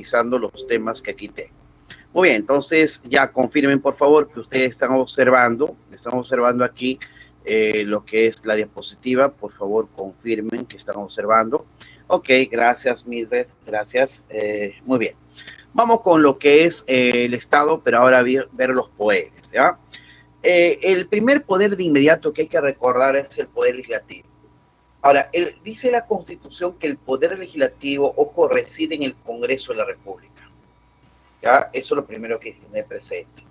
revisando los temas que aquí tengo. Muy bien, entonces ya confirmen por favor que ustedes están observando aquí lo que es la diapositiva. Por favor, confirmen que están observando. Ok, gracias Mildred, gracias. Muy bien. Vamos con lo que es el Estado, pero ahora ver los poderes, ¿ya? El primer poder de inmediato que hay que recordar es el poder legislativo. Ahora, dice la Constitución que el poder legislativo, ojo, reside en el Congreso de la República. ¿Ya? Eso es lo primero que tiene presente.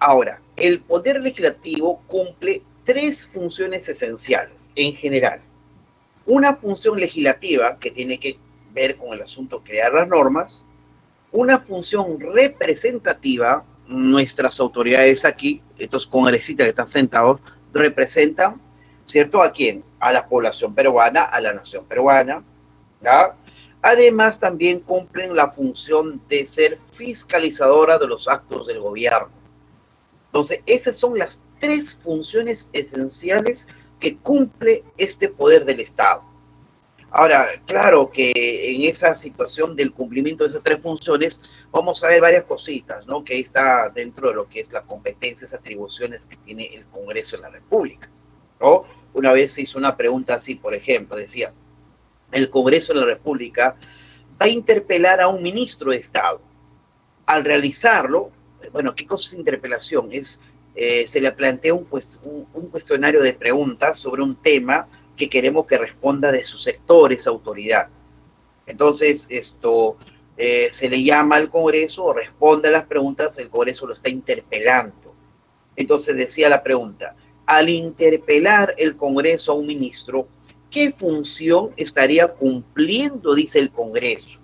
Ahora, el poder legislativo cumple tres funciones esenciales en general. Una función legislativa que tiene que ver con el asunto de crear las normas, una función representativa, nuestras autoridades aquí, estos congresistas que están sentados, representan, ¿cierto? ¿A quién? A la población peruana, a la nación peruana, ¿ya? Además, también cumplen la función de ser fiscalizadora de los actos del gobierno. Entonces, esas son las tres funciones esenciales que cumple este poder del Estado. Ahora, claro que en esa situación del cumplimiento de esas tres funciones, vamos a ver varias cositas, ¿no? Que está dentro de lo que es la competencia, esas atribuciones que tiene el Congreso de la República, ¿no? Una vez se hizo una pregunta así, por ejemplo, decía, el Congreso de la República va a interpelar a un ministro de Estado. Al realizarlo, bueno, ¿qué cosa es interpelación? Se le plantea un cuestionario de preguntas sobre un tema que queremos que responda de su sector, esa autoridad. Entonces, se le llama al Congreso, responde a las preguntas, el Congreso lo está interpelando. Entonces decía la pregunta, al interpelar el Congreso a un ministro, ¿qué función estaría cumpliendo, dice el Congreso?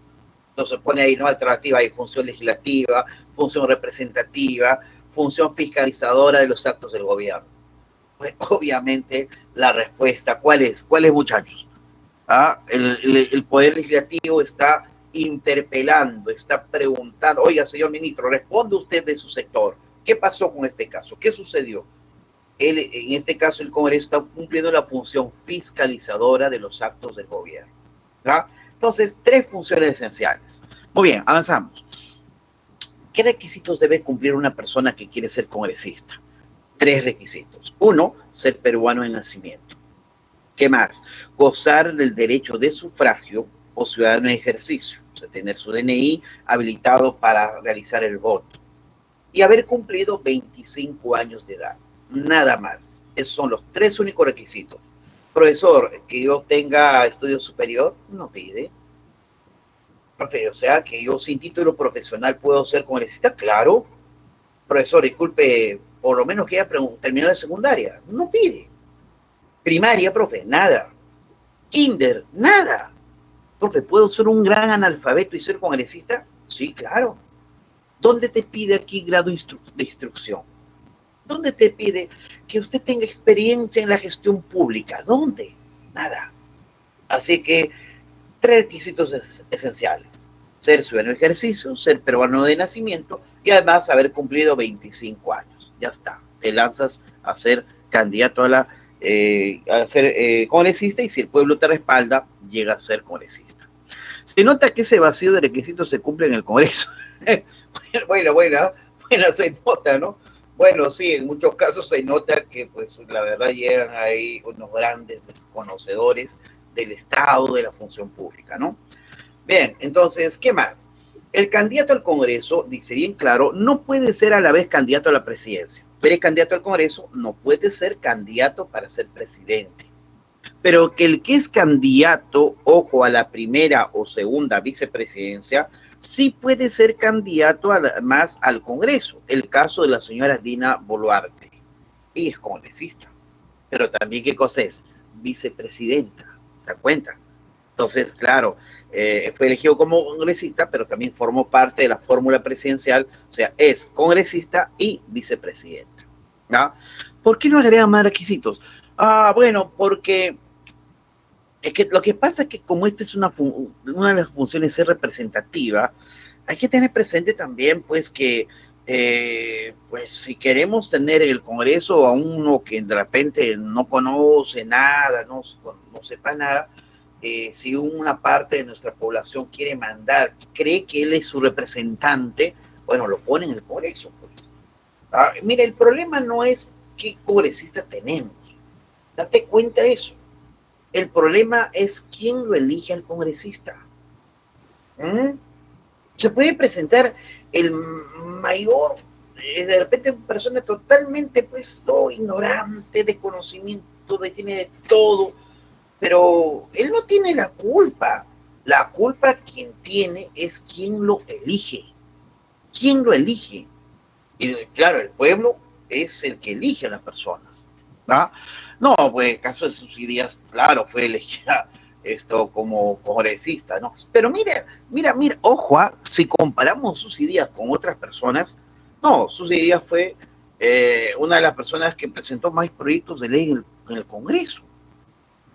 Entonces pone ahí, ¿no? Alternativa, hay función legislativa, función representativa, función fiscalizadora de los actos del gobierno. Pues, obviamente, la respuesta, ¿cuál es? ¿Cuál es, muchachos? El Poder Legislativo está interpelando, está preguntando, oiga, señor ministro, responde usted de su sector. ¿Qué pasó con este caso? ¿Qué sucedió? En este caso, el Congreso está cumpliendo la función fiscalizadora de los actos del gobierno. ¿Ya? Entonces, tres funciones esenciales. Muy bien, avanzamos. ¿Qué requisitos debe cumplir una persona que quiere ser congresista? Tres requisitos. Uno, ser peruano de nacimiento. ¿Qué más? Gozar del derecho de sufragio o ciudadano en ejercicio, o sea, tener su DNI habilitado para realizar el voto. Y haber cumplido 25 años de edad. Nada más. Esos son los tres únicos requisitos. Profesor, que yo tenga estudio superior, no pide. Profe, o sea, que yo sin título profesional puedo ser congresista, claro. Profesor, disculpe, por lo menos que haya terminado la secundaria, no pide. Primaria, profe, nada. Kinder, nada. Profe, ¿puedo ser un gran analfabeto y ser congresista? Sí, claro. ¿Dónde te pide aquí grado de instrucción? ¿Dónde te pide que usted tenga experiencia en la gestión pública? ¿Dónde? Nada. Así que, tres requisitos esenciales. Ser ciudadano de ejercicio, ser peruano de nacimiento y además haber cumplido 25 años. Ya está. Te lanzas a ser candidato a ser congresista y si el pueblo te respalda, llega a ser congresista. Se nota que ese vacío de requisitos se cumple en el Congreso. Buena, se nota, ¿no? Bueno, sí, en muchos casos se nota que, pues, la verdad llegan ahí unos grandes desconocedores del Estado, de la función pública, ¿no? Bien, entonces, ¿qué más? El candidato al Congreso, dice bien claro, no puede ser a la vez candidato a la presidencia. Tú eres candidato al Congreso, no puede ser candidato para ser presidente. Pero que el que es candidato, ojo, a la primera o segunda vicepresidencia, sí puede ser candidato además al Congreso. El caso de la señora Dina Boluarte. Ella es congresista. Pero también, ¿qué cosa es? Vicepresidenta. ¿Se da cuenta? Entonces, claro, fue elegido como congresista, pero también formó parte de la fórmula presidencial, o sea, es congresista y vicepresidenta. ¿Ya? ¿Por qué no agrega más requisitos? Bueno, porque es que lo que pasa es que como esta es una de las funciones es representativa, hay que tener presente también, pues, que pues si queremos tener en el Congreso a uno que de repente no conoce nada, no sepa nada, si una parte de nuestra población quiere mandar, cree que él es su representante, bueno, lo pone en el Congreso, pues. Mira, el problema no es qué congresista tenemos. Date cuenta de eso. El problema es quién lo elige al congresista. Se puede presentar el mayor, de repente, persona totalmente, pues, no, ignorante, de conocimiento, tiene de todo, pero él no tiene la culpa. La culpa quien tiene es quien lo elige. ¿Quién lo elige? Y claro, el pueblo es el que elige a las personas. ¿Va? No, pues en caso de sus ideas, claro, fue elegida esto como congresista, ¿no? Pero mira, ojo, si comparamos sus ideas con otras personas, no, sus ideas fue una de las personas que presentó más proyectos de ley en el Congreso.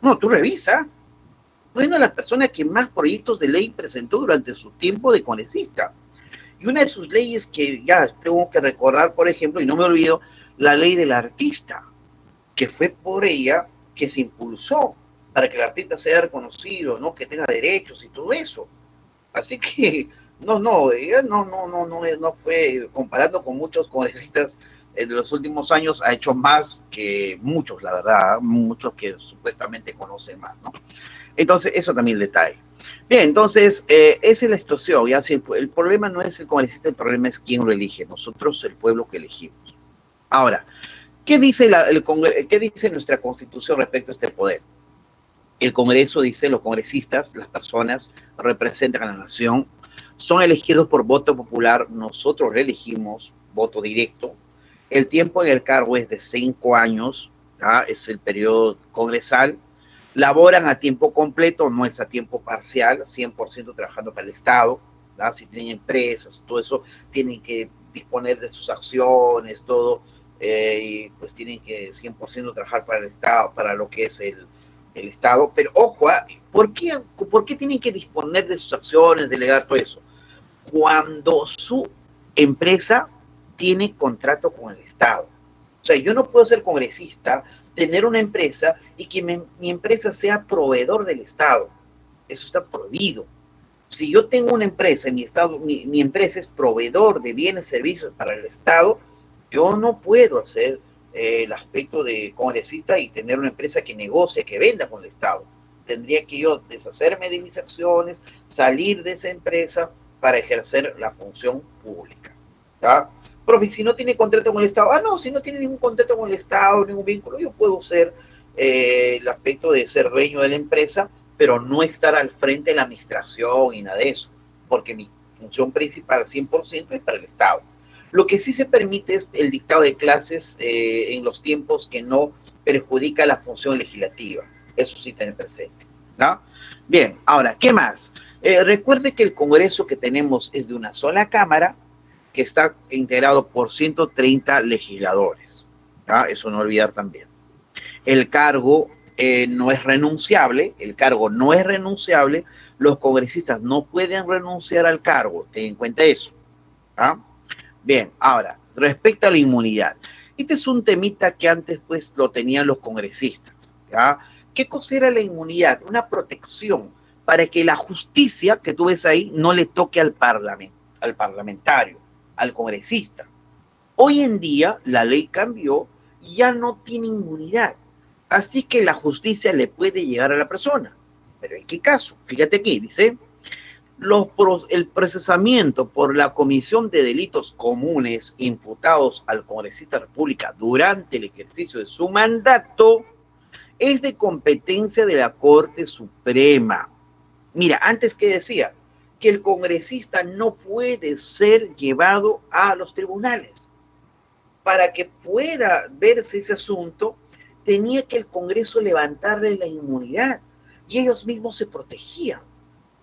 No, tú revisa. Fue una de las personas que más proyectos de ley presentó durante su tiempo de congresista. Y una de sus leyes que ya tengo que recordar, por ejemplo, y no me olvido, la ley del artista, que fue por ella que se impulsó para que el artista sea reconocido, ¿no? Que tenga derechos y todo eso. Así que, ella no fue, comparando con muchos congresistas de los últimos años, ha hecho más que muchos, la verdad, muchos que supuestamente conocen más, ¿no? Entonces, eso también es el detalle. Bien, entonces, esa es la situación. Ya, si el problema no es el congresista, el problema es quién lo elige. Nosotros, el pueblo que elegimos. Ahora, ¿qué dice, qué dice nuestra Constitución respecto a este poder? El Congreso dice, los congresistas, las personas, representan a la nación, son elegidos por voto popular, nosotros le elegimos, voto directo. El tiempo en el cargo es de 5 años, ¿ya? Es el periodo congresal. Laboran a tiempo completo, no es a tiempo parcial, 100% trabajando para el Estado, ¿verdad? Si tienen empresas, todo eso, tienen que disponer de sus acciones, todo, y pues tienen que 100% trabajar para el Estado, para lo que es el Estado. Pero ojo, ¿por qué tienen que disponer de sus acciones, delegar todo eso? Cuando su empresa tiene contrato con el Estado. O sea, yo no puedo ser congresista, tener una empresa y que mi empresa sea proveedor del Estado. Eso está prohibido. Si yo tengo una empresa y mi empresa es proveedor de bienes y servicios para el Estado, yo no puedo hacer el aspecto de congresista y tener una empresa que negocie, que venda con el Estado. Tendría que yo deshacerme de mis acciones, salir de esa empresa para ejercer la función pública. ¿Tá? Profe, si no tiene contrato con el Estado, no, si no tiene ningún contrato con el Estado, ningún vínculo, yo puedo ser el aspecto de ser dueño de la empresa, pero no estar al frente de la administración y nada de eso, porque mi función principal 100% es para el Estado. Lo que sí se permite es el dictado de clases en los tiempos que no perjudica la función legislativa. Eso sí tener presente, ¿no? Bien, ahora, ¿qué más? Recuerde que el Congreso que tenemos es de una sola Cámara, que está integrado por 130 legisladores. ¿Ah? Eso no olvidar también. El cargo no es renunciable, los congresistas no pueden renunciar al cargo, ten en cuenta eso. ¿Ah? Bien, ahora, respecto a la inmunidad. Este es un temita que antes pues lo tenían los congresistas. ¿Ya? ¿Qué cosa era la inmunidad? Una protección para que la justicia que tú ves ahí no le toque al parlamentario, al congresista. Hoy en día la ley cambió y ya no tiene inmunidad. Así que la justicia le puede llegar a la persona. Pero ¿en qué caso? Fíjate aquí, dice, el procesamiento por la comisión de delitos comunes imputados al congresista de la República durante el ejercicio de su mandato es de competencia de la Corte Suprema. Mira, antes que decía que el congresista no puede ser llevado a los tribunales. Para que pueda verse ese asunto, tenía que el Congreso levantarle la inmunidad y ellos mismos se protegían.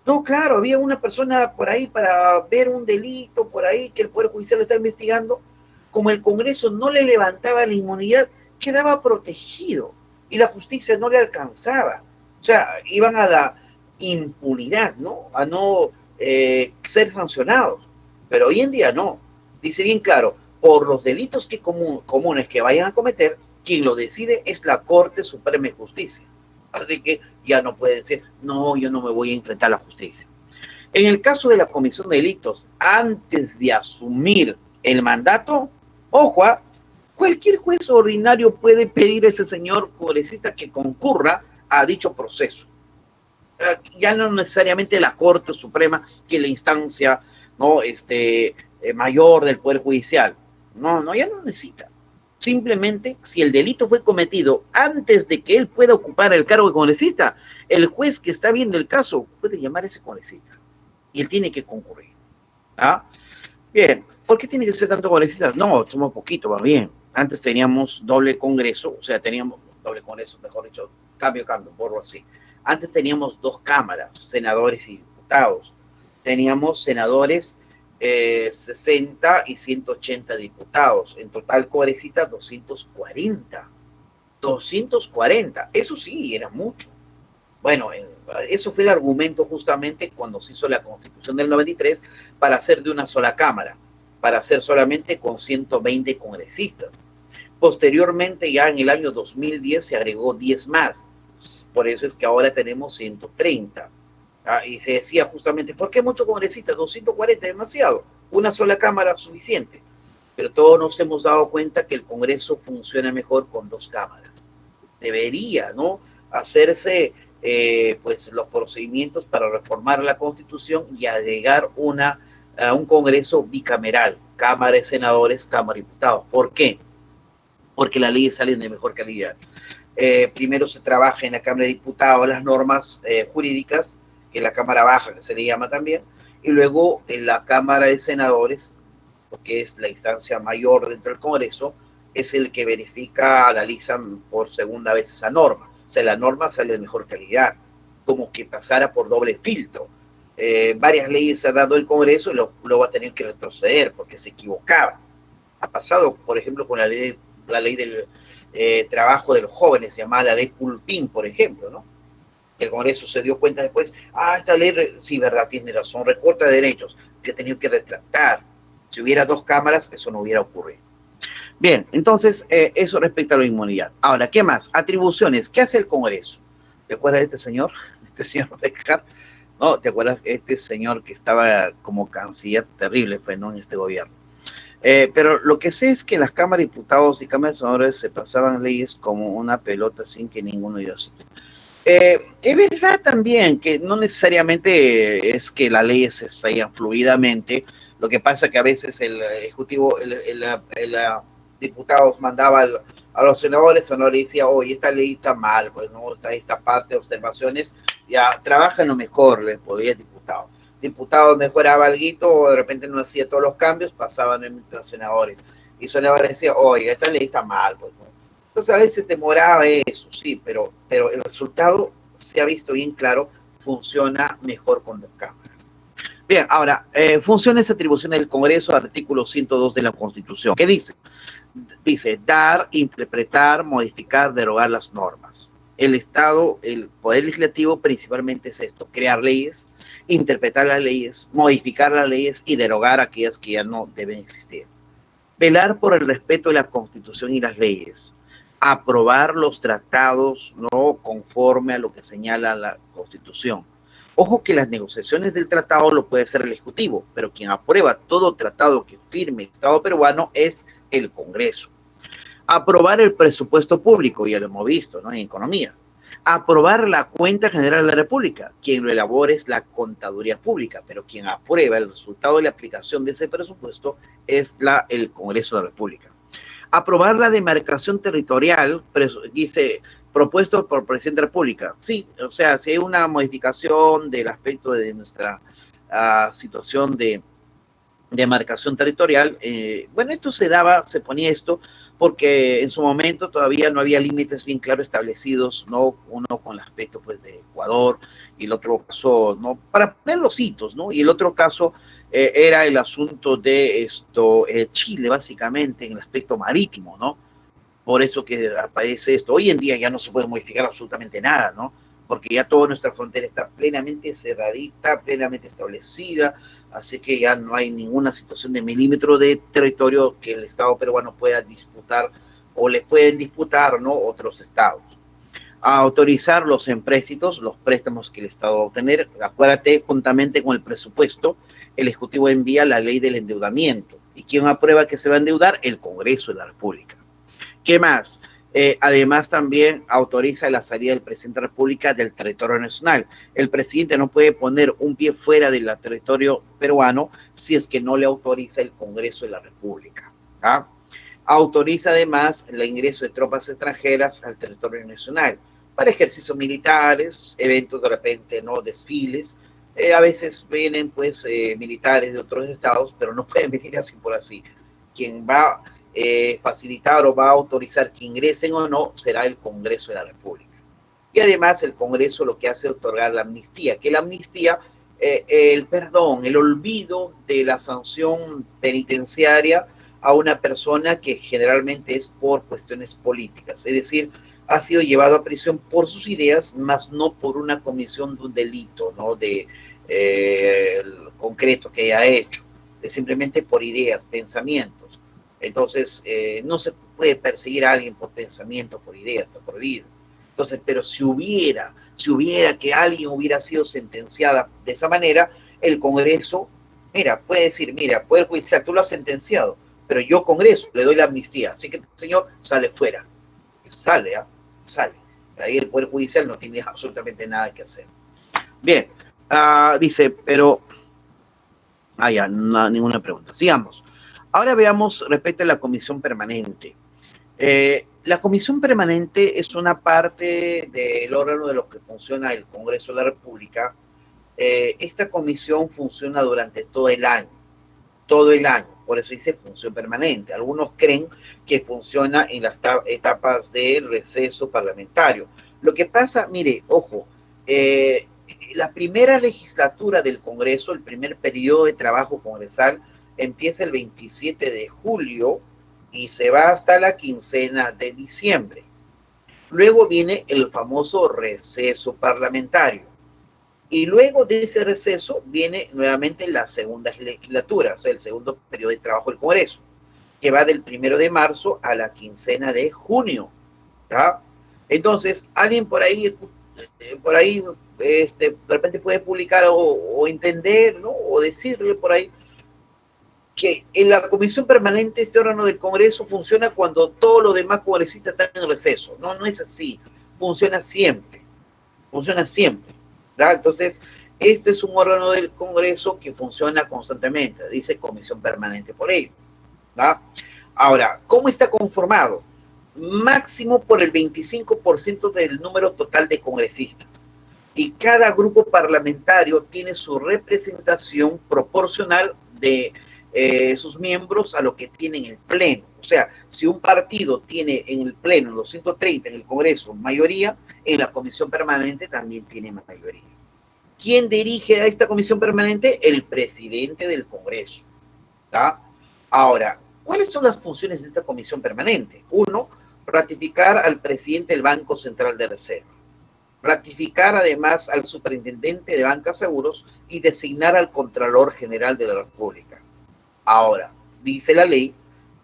No, claro, había una persona por ahí para ver un delito por ahí que el Poder Judicial está investigando. Como el Congreso no le levantaba la inmunidad, quedaba protegido y la justicia no le alcanzaba. O sea, iban a la impunidad, ¿no? A no ser sancionados. Pero hoy en día no. Dice bien claro, por los delitos comunes que vayan a cometer, quien lo decide es la Corte Suprema de Justicia. Así que ya no puede decir, no, yo no me voy a enfrentar a la justicia. En el caso de la comisión de delitos, antes de asumir el mandato, ojo, cualquier juez ordinario puede pedir a ese señor congresista que concurra a dicho proceso. Ya no necesariamente la Corte Suprema, que es la instancia, ¿no? Mayor del Poder Judicial. No, ya no necesita. Simplemente, si el delito fue cometido antes de que él pueda ocupar el cargo de congresista, el juez que está viendo el caso puede llamar a ese congresista y él tiene que concurrir. ¿Ah? Bien, ¿por qué tiene que ser tanto congresistas? No, somos poquito, va bien. Antes teníamos doble congreso, o sea, teníamos doble congreso, mejor dicho, cambio, borro así. Antes teníamos dos cámaras, senadores y diputados. Teníamos senadores 60 y 180 diputados. En total, congresistas 240. 240, eso sí, era mucho. Bueno, eso fue el argumento justamente cuando se hizo la Constitución del 93 para hacer de una sola Cámara, para hacer solamente con 120 congresistas. Posteriormente, ya en el año 2010, se agregó 10 más. Por eso es que ahora tenemos 130. Y se decía justamente, ¿por qué muchos congresistas? 240 es demasiado. Una sola Cámara suficiente. Pero todos nos hemos dado cuenta que el Congreso funciona mejor con dos cámaras. Debería, ¿no?, hacerse pues los procedimientos para reformar la Constitución y agregar a un Congreso bicameral, Cámara de Senadores, Cámara de Diputados. ¿Por qué? Porque las leyes salen de mejor calidad. Primero se trabaja en la Cámara de Diputados las normas jurídicas, que es la Cámara Baja, que se le llama también, y luego en la Cámara de Senadores, que es la instancia mayor dentro del Congreso, es el que verifica, analizan por segunda vez esa norma. O sea, la norma sale de mejor calidad, como que pasara por doble filtro. Varias leyes se ha dado el Congreso y luego va a tener que retroceder porque se equivocaba. Ha pasado, por ejemplo, con la ley del trabajo de los jóvenes, llamada la ley Pulpín, por ejemplo, ¿no? El Congreso se dio cuenta después, esta ley, sí, verdad, tiene razón, recorta derechos, que ha tenido que retractar. Si hubiera dos cámaras, eso no hubiera ocurrido. Bien, entonces, eso respecto a la inmunidad. Ahora, ¿qué más? Atribuciones. ¿Qué hace el Congreso? ¿Te acuerdas de este señor? Este señor Bejar. ¿No? ¿Te acuerdas de este señor que estaba como canciller terrible, pues, ¿no?, en este gobierno? Pero lo que sé es que las cámaras de diputados y cámaras de senadores se pasaban leyes como una pelota sin que ninguno de ellos. Es verdad también que no necesariamente es que las leyes se salgan fluidamente. Lo que pasa es que a veces el Ejecutivo, el diputados mandaba a los senadores decía, oye, esta ley está mal, pues no, esta parte de observaciones, ya trabajan lo mejor, les podía el diputado. Diputados mejoraba algo, o de repente no hacía todos los cambios, pasaban en los senadores. Y senadores decía, oye, esta ley está mal, pues no. Entonces a veces demoraba eso, sí, pero el resultado se ha visto bien claro, funciona mejor con dos cámaras. Bien, ahora, funciones y atribuciones del Congreso, artículo 102 de la Constitución. ¿Qué dice? Dice, dar, interpretar, modificar, derogar las normas. El Estado, el Poder Legislativo principalmente es esto, crear leyes, interpretar las leyes, modificar las leyes y derogar aquellas que ya no deben existir. Velar por el respeto de la Constitución y las leyes. Aprobar los tratados no conforme a lo que señala la Constitución. Ojo que las negociaciones del tratado lo puede hacer el Ejecutivo, pero quien aprueba todo tratado que firme el Estado peruano es el Congreso. Aprobar el presupuesto público, ya lo hemos visto, ¿no?, en economía. Aprobar la cuenta general de la República, quien lo elabora es la Contaduría Pública, pero quien aprueba el resultado de la aplicación de ese presupuesto es el Congreso de la República. Aprobar la demarcación territorial, dice, propuesto por el presidente de la República. Sí, o sea, si hay una modificación del aspecto de nuestra situación de demarcación territorial, bueno, esto se ponía esto porque en su momento todavía no había límites bien claros establecidos, ¿no? Uno con el aspecto, pues, de Ecuador, y el otro caso, ¿no?, para poner los hitos, ¿no? Y el otro caso era el asunto de Chile, básicamente, en el aspecto marítimo, ¿no? Por eso que aparece esto. Hoy en día ya no se puede modificar absolutamente nada, ¿no? Porque ya toda nuestra frontera está plenamente cerradita, plenamente establecida, así que ya no hay ninguna situación de milímetro de territorio que el Estado peruano pueda disputar o le pueden disputar, ¿no?, otros estados. A autorizar los empréstitos, los préstamos que el Estado va a obtener. Acuérdate, juntamente con el presupuesto, el Ejecutivo envía la ley del endeudamiento. ¿Y quién aprueba que se va a endeudar? El Congreso de la República. ¿Qué más? Además, también autoriza la salida del presidente de la República del territorio nacional. El presidente no puede poner un pie fuera del territorio peruano si es que no le autoriza el Congreso de la República. ¿Ah? Autoriza además el ingreso de tropas extranjeras al territorio nacional para ejercicios militares, eventos de repente, no desfiles. A veces vienen pues militares de otros estados, pero no pueden venir así por así. Quien va a facilitar o va a autorizar que ingresen o no será el Congreso de la República. Y además el Congreso lo que hace es otorgar la amnistía, que la amnistía, el perdón, el olvido de la sanción penitenciaria a una persona que generalmente es por cuestiones políticas, es decir, ha sido llevado a prisión por sus ideas, más no por una comisión de un delito, ¿no? De concreto que haya hecho, es simplemente por ideas, pensamientos. Entonces, no se puede perseguir a alguien por pensamiento, por ideas, está prohibido. Entonces, pero si hubiera que alguien hubiera sido sentenciada de esa manera, el Congreso, mira, puede decir, mira, Poder Judicial, tú lo has sentenciado, pero yo, Congreso, le doy la amnistía, así que el señor sale fuera. Sale, ¿eh? Sale. Ahí el Poder Judicial no tiene absolutamente nada que hacer. Bien, dice, pero... ya, no, ninguna pregunta. Sigamos. Ahora veamos respecto a la comisión permanente. La comisión permanente es una parte del órgano de lo que funciona el Congreso de la República. Esta comisión funciona durante todo el año, por eso dice función permanente. Algunos creen que funciona en las etapas del receso parlamentario. Lo que pasa, mire, ojo, la primera legislatura del Congreso, el primer periodo de trabajo congresal, empieza el 27 de julio y se va hasta la quincena de diciembre. Luego viene el famoso receso parlamentario. Y luego de ese receso viene nuevamente la segunda legislatura, o sea, el segundo periodo de trabajo del Congreso, que va del 1 de marzo a la quincena de junio. ¿Ya? Entonces, alguien por ahí de repente puede publicar o entender, ¿no? O decirle por ahí que en la comisión permanente, este órgano del Congreso, funciona cuando todos los demás congresistas están en receso. No, no es así. Funciona siempre. ¿Verdad? Entonces, este es un órgano del Congreso que funciona constantemente. Dice comisión permanente por ello. ¿Verdad? Ahora, ¿cómo está conformado? Máximo por el 25% del número total de congresistas. Y cada grupo parlamentario tiene su representación proporcional de sus miembros a lo que tiene en el pleno. O sea, si un partido tiene en el pleno los 130, en el Congreso mayoría, en la comisión permanente también tiene mayoría. ¿Quién dirige a esta comisión permanente? El presidente del Congreso. ¿Tá? Ahora, ¿cuáles son las funciones de esta comisión permanente? Uno, ratificar al presidente del Banco Central de Reserva. Ratificar además al superintendente de Banca Seguros y designar al Contralor General de la República. Ahora, dice la ley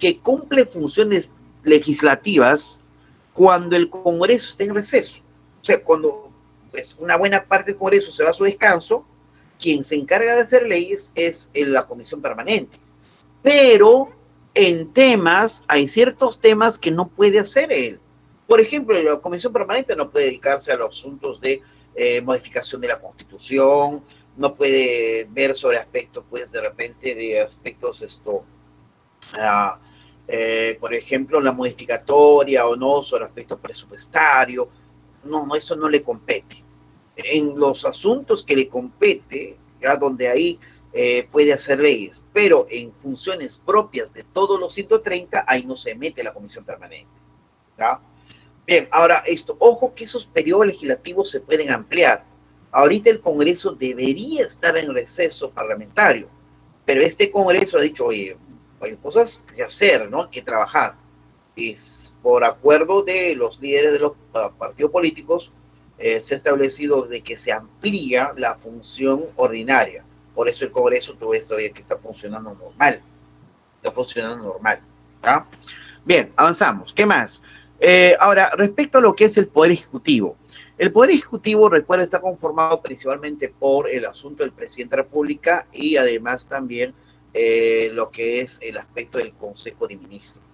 que cumple funciones legislativas cuando el Congreso está en receso. O sea, cuando pues, una buena parte del Congreso se va a su descanso, quien se encarga de hacer leyes es la comisión permanente. Pero en temas, hay ciertos temas que no puede hacer él. Por ejemplo, la comisión permanente no puede dedicarse a los asuntos de modificación de la Constitución, no puede ver sobre aspectos, pues, de repente, de aspectos por ejemplo, la modificatoria o no, sobre aspectos presupuestarios. No, eso no le compete. En los asuntos que le compete, ya donde ahí puede hacer leyes, pero en funciones propias de todos los 130, ahí no se mete la comisión permanente. ¿Ya? Bien, ahora ojo que esos periodos legislativos se pueden ampliar. Ahorita el Congreso debería estar en receso parlamentario, pero este Congreso ha dicho, oye, hay cosas que hacer, ¿no? Que trabajar. Y por acuerdo de los líderes de los partidos políticos, se ha establecido de que se amplía la función ordinaria. Por eso el Congreso, tú ves todavía que está funcionando normal. Está funcionando normal. ¿Ya? Bien, avanzamos. ¿Qué más? Ahora, respecto a lo que es el Poder Ejecutivo. El Poder Ejecutivo, recuerda, está conformado principalmente por el asunto del presidente de la República y además también lo que es el aspecto del Consejo de Ministros.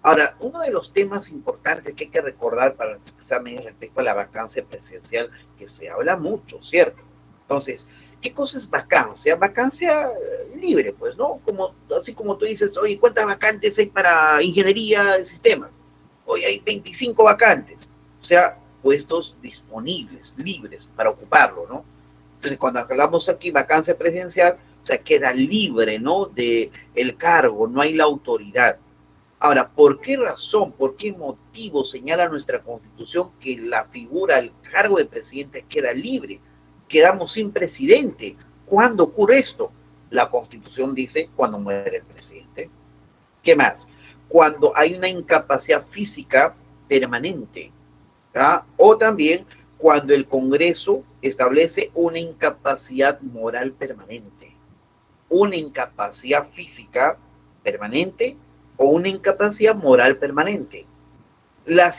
Ahora, uno de los temas importantes que hay que recordar para el examen respecto a la vacancia presidencial, que se habla mucho, ¿cierto? Entonces, ¿qué cosa es vacancia? Vacancia libre, pues, ¿no? Como, así como tú dices, oye, ¿cuántas vacantes hay para ingeniería de sistemas? Hoy hay 25 vacantes, o sea, puestos disponibles, libres para ocuparlo, ¿no? Entonces, cuando hablamos aquí vacancia presidencial, o sea, queda libre, ¿no? De el cargo, no hay la autoridad. Ahora, ¿por qué razón, por qué motivo señala nuestra Constitución que la figura, el cargo de presidente queda libre? Quedamos sin presidente. ¿Cuándo ocurre esto? La Constitución dice cuando muere el presidente. ¿Qué más? Cuando hay una incapacidad física permanente, ¿verdad? O también cuando el Congreso establece una incapacidad moral permanente, una incapacidad física permanente o una incapacidad moral permanente. La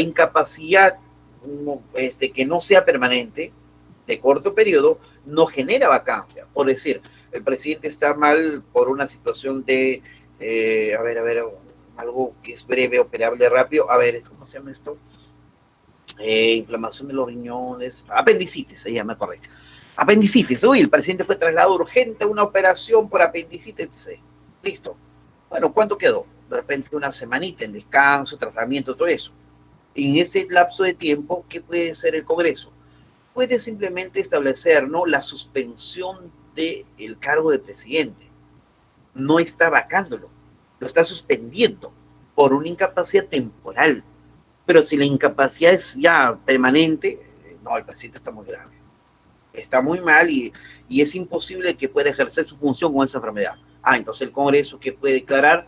incapacidad que no sea permanente, de corto periodo, no genera vacancia. Por decir, el presidente está mal por una situación de, algo que es breve, operable, rápido. A ver, ¿cómo se llama esto? Inflamación de los riñones, apendicitis, se llama, correcto. Apendicitis, uy, el presidente fue trasladado urgente a una operación por apendicitis, listo. Bueno, ¿cuánto quedó? De repente una semanita en descanso, tratamiento, todo eso. En ese lapso de tiempo, ¿qué puede hacer el Congreso? Puede simplemente establecer, ¿no?, la suspensión del cargo de presidente. No está vacándolo, lo está suspendiendo por una incapacidad temporal. Pero si la incapacidad es ya permanente, no, el presidente está muy grave. Está muy mal y es imposible que pueda ejercer su función con esa enfermedad. Entonces el Congreso, ¿qué puede declarar?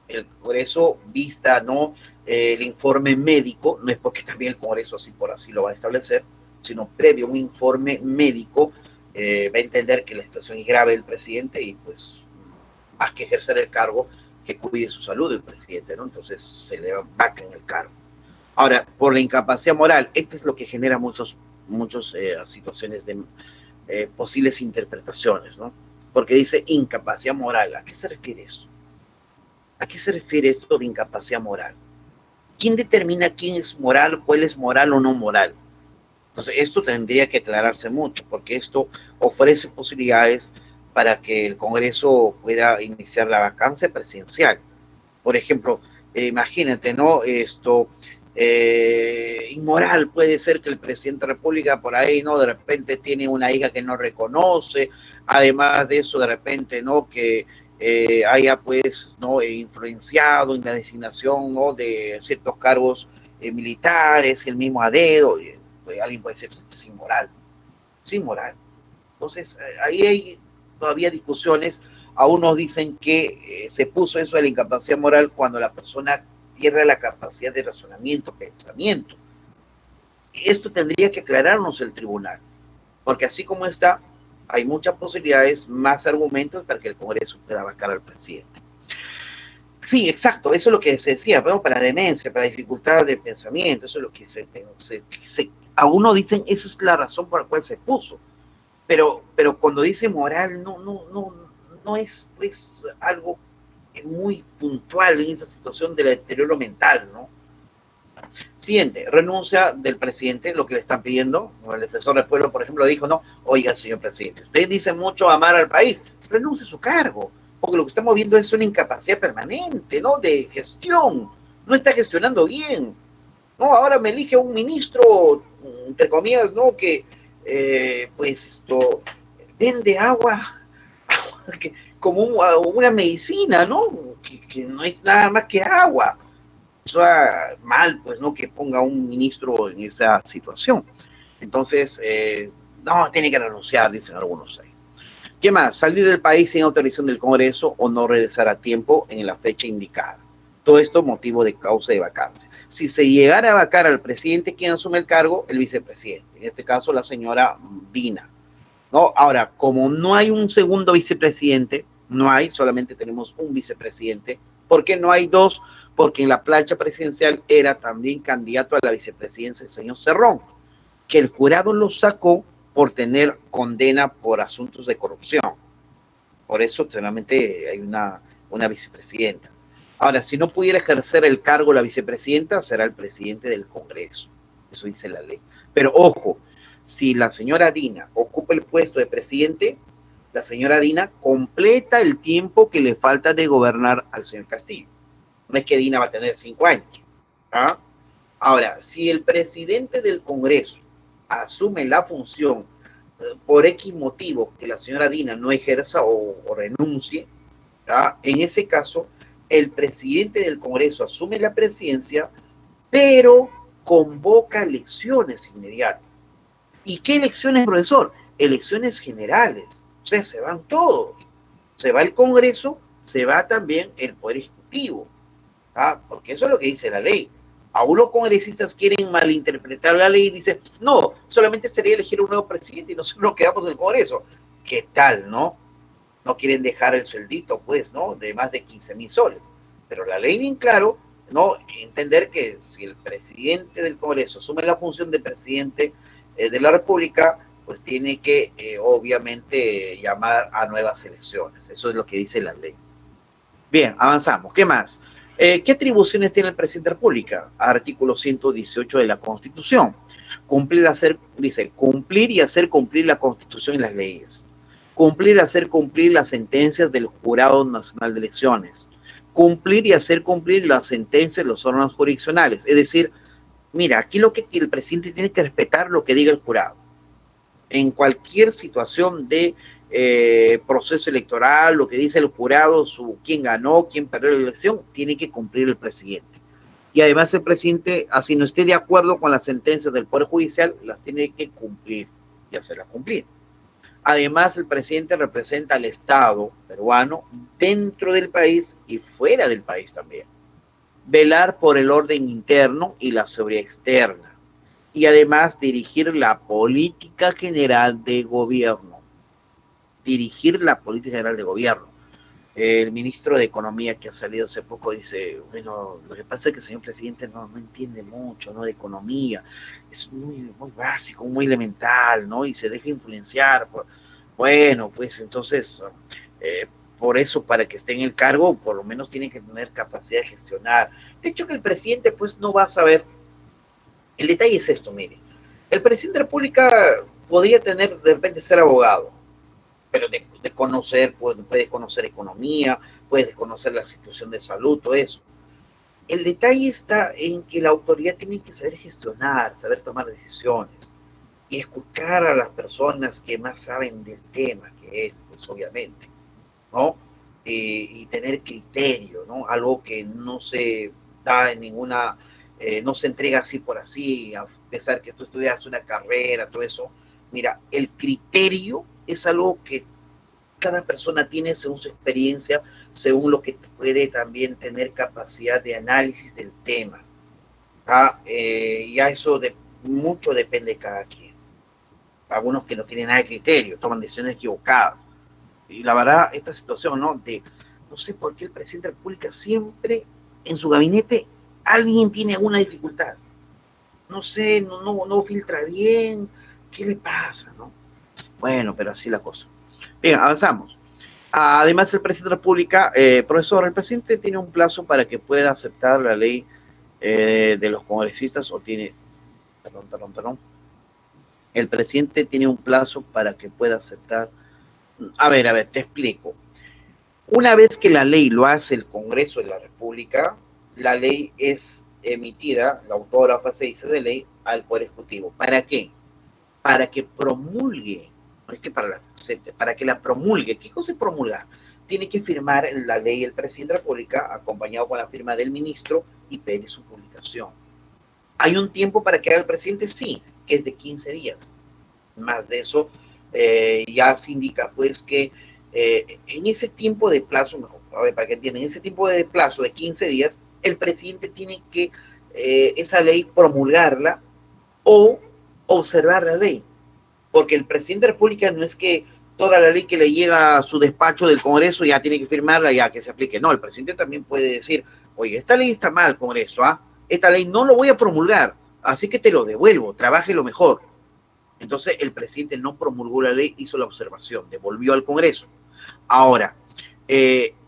El Congreso, vista, ¿no?, el informe médico, no es porque también el Congreso así por así lo va a establecer, sino previo un informe médico, va a entender que la situación es grave del presidente y pues más que ejercer el cargo, que cuide su salud el presidente, ¿no? Entonces se le vaca en el cargo. Ahora, por la incapacidad moral, esto es lo que genera muchas situaciones de posibles interpretaciones, ¿no? Porque dice incapacidad moral. ¿A qué se refiere eso? ¿A qué se refiere esto de incapacidad moral? ¿Quién determina quién es moral, cuál es moral o no moral? Entonces, esto tendría que aclararse mucho, porque esto ofrece posibilidades para que el Congreso pueda iniciar la vacancia presidencial. Por ejemplo, imagínate, ¿no? Inmoral puede ser que el presidente de la República por ahí, ¿no?, de repente tiene una hija que no reconoce, además de eso, de repente, ¿no?, que haya, pues, ¿no?, influenciado en la designación, ¿no?, de ciertos cargos militares, el mismo a dedo, pues, alguien puede decir, es inmoral, es inmoral. Entonces, ahí hay todavía discusiones. A unos dicen que se puso eso de la incapacidad moral cuando la persona pierde la capacidad de razonamiento, pensamiento. Esto tendría que aclararnos el tribunal, porque así como está, hay muchas posibilidades, más argumentos para que el Congreso pueda vacar al presidente. Sí, exacto, eso es lo que se decía, pero para demencia, para dificultad de pensamiento, eso es lo que a uno dicen, esa es la razón por la cual se puso, pero cuando dice moral, no es pues algo muy puntual en esa situación del deterioro mental, ¿no? Siguiente, renuncia del presidente, lo que le están pidiendo. El defensor del pueblo, por ejemplo, dijo, no, oiga, señor presidente, usted dice mucho amar al país, renuncie a su cargo, porque lo que estamos viendo es una incapacidad permanente, ¿no?, de gestión, no está gestionando bien, ¿no? Ahora me elige un ministro, entre comillas, ¿no?, que, pues, vende agua como una medicina, ¿no?, que no es nada más que agua. Eso es mal, pues, ¿no?, que ponga un ministro en esa situación. Entonces, no, tiene que renunciar, dicen algunos ahí. ¿Qué más? Salir del país sin autorización del Congreso o no regresar a tiempo en la fecha indicada. Todo esto motivo de causa de vacancia. Si se llegara a vacar al presidente, ¿quién asume el cargo? El vicepresidente. En este caso, la señora Vina, ¿no? Ahora, como no hay un segundo vicepresidente, no hay, solamente tenemos un vicepresidente. ¿Por qué no hay dos? porque en la plancha presidencial era también candidato a la vicepresidencia el señor Cerrón, que el jurado lo sacó por tener condena por asuntos de corrupción. Por eso solamente hay una vicepresidenta. Ahora, si no pudiera ejercer el cargo la vicepresidenta, será el presidente del Congreso. Eso dice la ley. Pero ojo, si la señora Dina ocupa el puesto de presidente, la señora Dina completa el tiempo que le falta de gobernar al señor Castillo. No es que Dina va a tener 5 años. ¿Ah? Ahora, si el presidente del Congreso asume la función por X motivo que la señora Dina no ejerza o renuncie, ¿ah? En ese caso, el presidente del Congreso asume la presidencia, pero convoca elecciones inmediatas. ¿Y qué elecciones, profesor? Elecciones generales. O sea, se van todos. Se va el Congreso, se va también el Poder Ejecutivo. ¿Ah? Porque eso es lo que dice la ley. A unos congresistas quieren malinterpretar la ley y dicen, no, solamente sería elegir un nuevo presidente y nosotros nos quedamos en el Congreso. ¿Qué tal, no? No quieren dejar el sueldito, pues, ¿no? De más de 15,000 soles. Pero la ley bien claro, ¿no? Entender que si el presidente del Congreso asume la función de presidente de la República, pues tiene que, obviamente, llamar a nuevas elecciones. Eso es lo que dice la ley. Bien, avanzamos. ¿Qué más? ¿Qué atribuciones tiene el presidente de la República? Artículo 118 de la Constitución. Cumplir y hacer cumplir la Constitución y las leyes. Cumplir y hacer cumplir las sentencias del Jurado Nacional de Elecciones. Cumplir y hacer cumplir las sentencias de los órganos jurisdiccionales. Es decir, mira, aquí lo que el presidente tiene que respetar lo que diga el jurado. En cualquier situación de proceso electoral, lo que dice el jurado, quién ganó, quién perdió la elección, tiene que cumplir el presidente. Y además el presidente, así no esté de acuerdo con las sentencias del Poder Judicial, las tiene que cumplir y hacerlas cumplir. Además, el presidente representa al Estado peruano dentro del país y fuera del país también. Velar por el orden interno y la seguridad externa. Y además dirigir la política general de gobierno. Dirigir la política general de gobierno. El ministro de Economía que ha salido hace poco dice, bueno, lo que pasa es que el señor presidente no entiende mucho, ¿no? De economía. Es muy básico, muy elemental, ¿no? Y se deja influenciar. Bueno, pues entonces, por eso, para que esté en el cargo, por lo menos tiene que tener capacidad de gestionar. De hecho, que el presidente, pues, no va a saber. El detalle es esto, mire. El presidente de la República podría tener, de repente, ser abogado, pero de conocer, puede conocer economía, puede conocer la situación de salud, todo eso. El detalle está en que la autoridad tiene que saber gestionar, saber tomar decisiones y escuchar a las personas que más saben del tema, que es, pues, obviamente, ¿no? Y tener criterio, ¿no? Algo que no se da en ninguna, no se entrega así por así, a pesar que tú estudias una carrera, todo eso. Mira, el criterio es algo que cada persona tiene según su experiencia, según lo que puede también tener capacidad de análisis del tema. Ya eso mucho depende de cada quien. Algunos que no tienen nada de criterio, toman decisiones equivocadas. Y la verdad, esta situación, ¿no? No sé por qué el presidente de la República siempre en su gabinete alguien tiene alguna dificultad. No sé, no filtra bien. ¿Qué le pasa, no? Bueno, pero así la cosa. Bien, avanzamos. Además, el presidente de la República, profesor, el presidente tiene un plazo para que pueda aceptar la ley de los congresistas, o tiene, perdón. El presidente tiene un plazo para que pueda aceptar. A ver, te explico. Una vez que la ley lo hace el Congreso de la República, la ley es emitida, la autógrafa se dice de ley, al Poder Ejecutivo. ¿Para qué? Para que promulgue. No es que para que la promulgue. ¿Qué cosa es promulgar? Tiene que firmar la ley el presidente de la República, acompañado con la firma del ministro, y pedir su publicación. ¿Hay un tiempo para que haga el presidente? Sí, que es de 15 días. Más de eso, ya se indica, pues, que en ese tiempo de plazo, mejor, a ver, para que entiendan, en ese tiempo de plazo de 15 días, el presidente tiene que esa ley promulgarla o observar la ley. Porque el presidente de la República no es que toda la ley que le llega a su despacho del Congreso ya tiene que firmarla, ya que se aplique. No, el presidente también puede decir, oye, esta ley está mal, Congreso, ¿ah? Esta ley no lo voy a promulgar, así que te lo devuelvo, trabaje lo mejor. Entonces el presidente no promulgó la ley, hizo la observación, devolvió al Congreso. Ahora,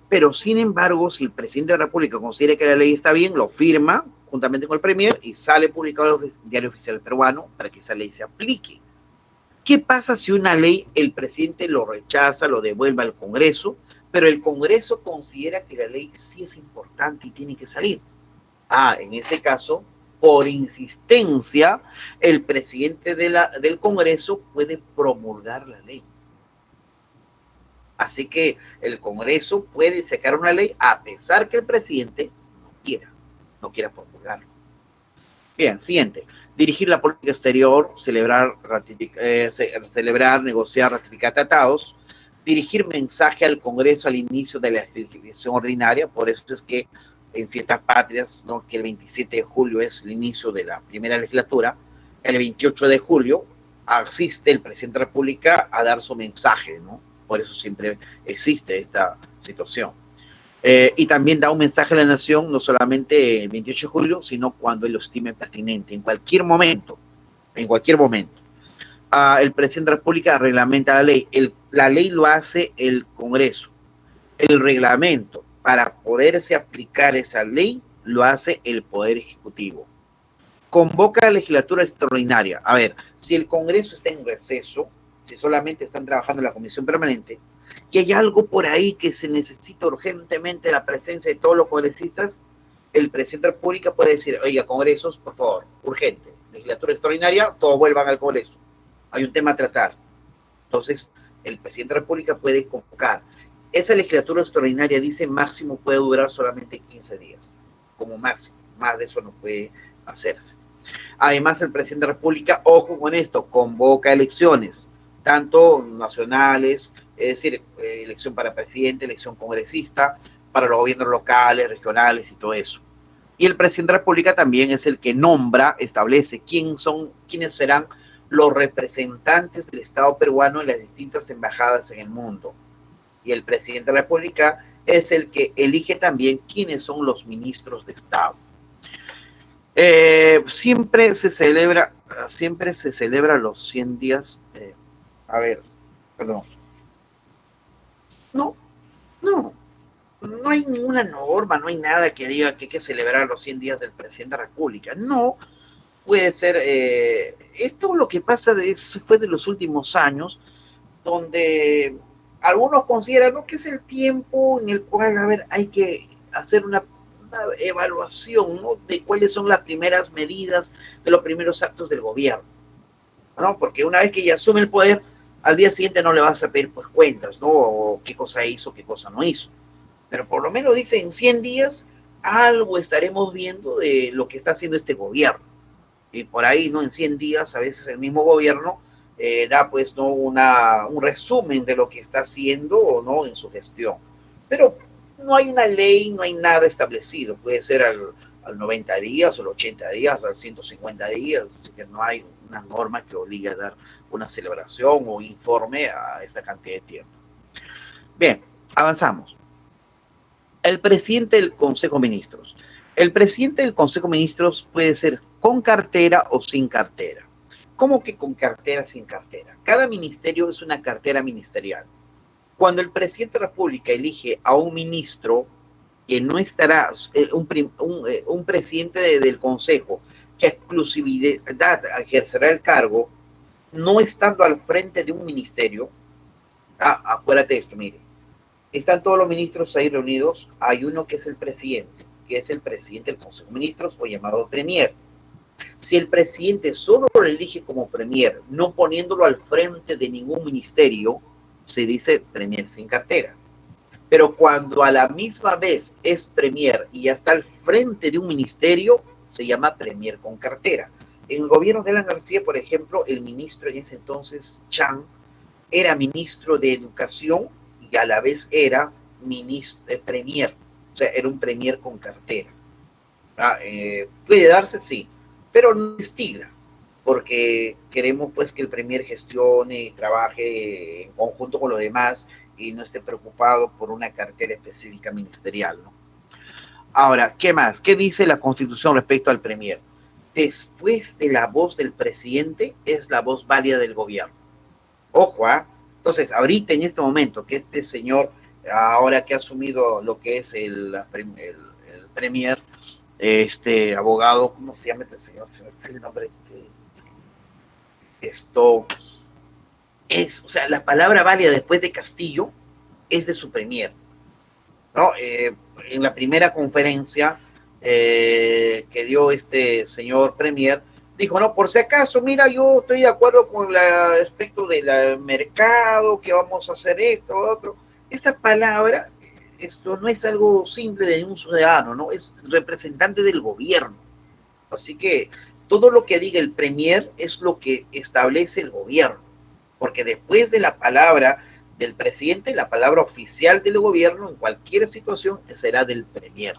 pero sin embargo, si el presidente de la República considera que la ley está bien, lo firma juntamente con el Premier y sale publicado en el Diario Oficial Peruano para que esa ley se aplique. ¿Qué pasa si una ley el presidente lo rechaza, lo devuelve al Congreso, pero el Congreso considera que la ley sí es importante y tiene que salir? En ese caso, por insistencia, el presidente del Congreso puede promulgar la ley. Así que el Congreso puede sacar una ley a pesar que el presidente no quiera promulgarlo. Bien, siguiente. Dirigir la política exterior, celebrar, negociar, ratificar tratados, dirigir mensaje al Congreso al inicio de la legislación ordinaria. Por eso es que en fiestas patrias, ¿no?, que el 27 de julio es el inicio de la primera legislatura, el 28 de julio asiste el presidente de la República a dar su mensaje, ¿no? Por eso siempre existe esta situación. Y también da un mensaje a la nación, no solamente el 28 de julio, sino cuando él lo estime pertinente, en cualquier momento, en cualquier momento. El presidente de la República reglamenta la ley. La ley lo hace el Congreso. El reglamento, para poderse aplicar esa ley, lo hace el Poder Ejecutivo. Convoca a la legislatura extraordinaria. A ver, si el Congreso está en receso, si solamente están trabajando en la comisión permanente, y hay algo por ahí que se necesita urgentemente la presencia de todos los congresistas, el presidente de la República puede decir, oiga, congresos, por favor, urgente, legislatura extraordinaria, todos vuelvan al Congreso. Hay un tema a tratar. Entonces, el presidente de la República puede convocar. Esa legislatura extraordinaria, dice, máximo puede durar solamente 15 días, como máximo. Más de eso no puede hacerse. Además, el presidente de la República, ojo con esto, convoca elecciones, tanto nacionales, es decir, elección para presidente, elección congresista, para los gobiernos locales, regionales y todo eso. Y el presidente de la República también es el que nombra, establece quiénes serán los representantes del Estado peruano en las distintas embajadas en el mundo. Y el presidente de la República es el que elige también quiénes son los ministros de Estado. Siempre se celebra los 100 días. No hay ninguna norma, no hay nada que diga que hay que celebrar los 100 días del presidente de la República. No, puede ser, esto lo que pasa fue de los últimos años, donde algunos consideran, ¿no?, que es el tiempo en el cual, hay que hacer una evaluación, ¿no?, de cuáles son las primeras medidas, de los primeros actos del gobierno, ¿no? Porque una vez que ya asume el poder, al día siguiente no le vas a pedir pues cuentas, ¿no?, o qué cosa hizo, qué cosa no hizo. Pero por lo menos dice, en 100 días algo estaremos viendo de lo que está haciendo este gobierno. Y por ahí, ¿no?, en 100 días, a veces el mismo gobierno da pues, ¿no?, un resumen de lo que está haciendo o no en su gestión. Pero no hay una ley, no hay nada establecido. Puede ser al 90 días, al 80 días, al 150 días. Así que no hay una norma que obligue a dar una celebración o informe a esa cantidad de tiempo. Bien, avanzamos. El presidente del Consejo de Ministros. El presidente del Consejo de Ministros puede ser con cartera o sin cartera. ¿Cómo que con cartera, sin cartera? Cada ministerio es una cartera ministerial. Cuando el presidente de la República elige a un ministro que no estará, un presidente del Consejo que a exclusividad ejercerá el cargo, no estando al frente de un ministerio, acuérdate de esto, mire, están todos los ministros ahí reunidos, hay uno que es el presidente del Consejo de Ministros, o llamado Premier. Si el presidente solo lo elige como Premier, no poniéndolo al frente de ningún ministerio, se dice Premier sin cartera. Pero cuando a la misma vez es Premier y ya está al frente de un ministerio, se llama Premier con cartera. En el gobierno de Alan García, por ejemplo, el ministro en ese entonces, Chan, era ministro de Educación y a la vez era Premier, o sea, era un Premier con cartera. Puede darse, sí, pero no estila, porque queremos pues que el Premier gestione y trabaje en conjunto con los demás y no esté preocupado por una cartera específica ministerial, ¿no? Ahora, ¿qué más? ¿Qué dice la Constitución respecto al Premier? Después de la voz del presidente es la voz válida del gobierno. Ojo, ¿ah? Entonces, ahorita en este momento que este señor, ahora que ha asumido lo que es el Premier, este abogado, ¿cómo se llama este señor? Se me fue el nombre. Esto es, o sea, la palabra válida después de Castillo es de su Premier, ¿no? En la primera conferencia que dio este señor Premier, dijo, no, por si acaso, mira, yo estoy de acuerdo con el aspecto del mercado, que vamos a hacer esto, otro. Esta palabra, esto no es algo simple de un ciudadano, ¿no? Es representante del gobierno. Así que todo lo que diga el Premier es lo que establece el gobierno, porque después de la palabra del presidente, la palabra oficial del gobierno en cualquier situación será del Premier.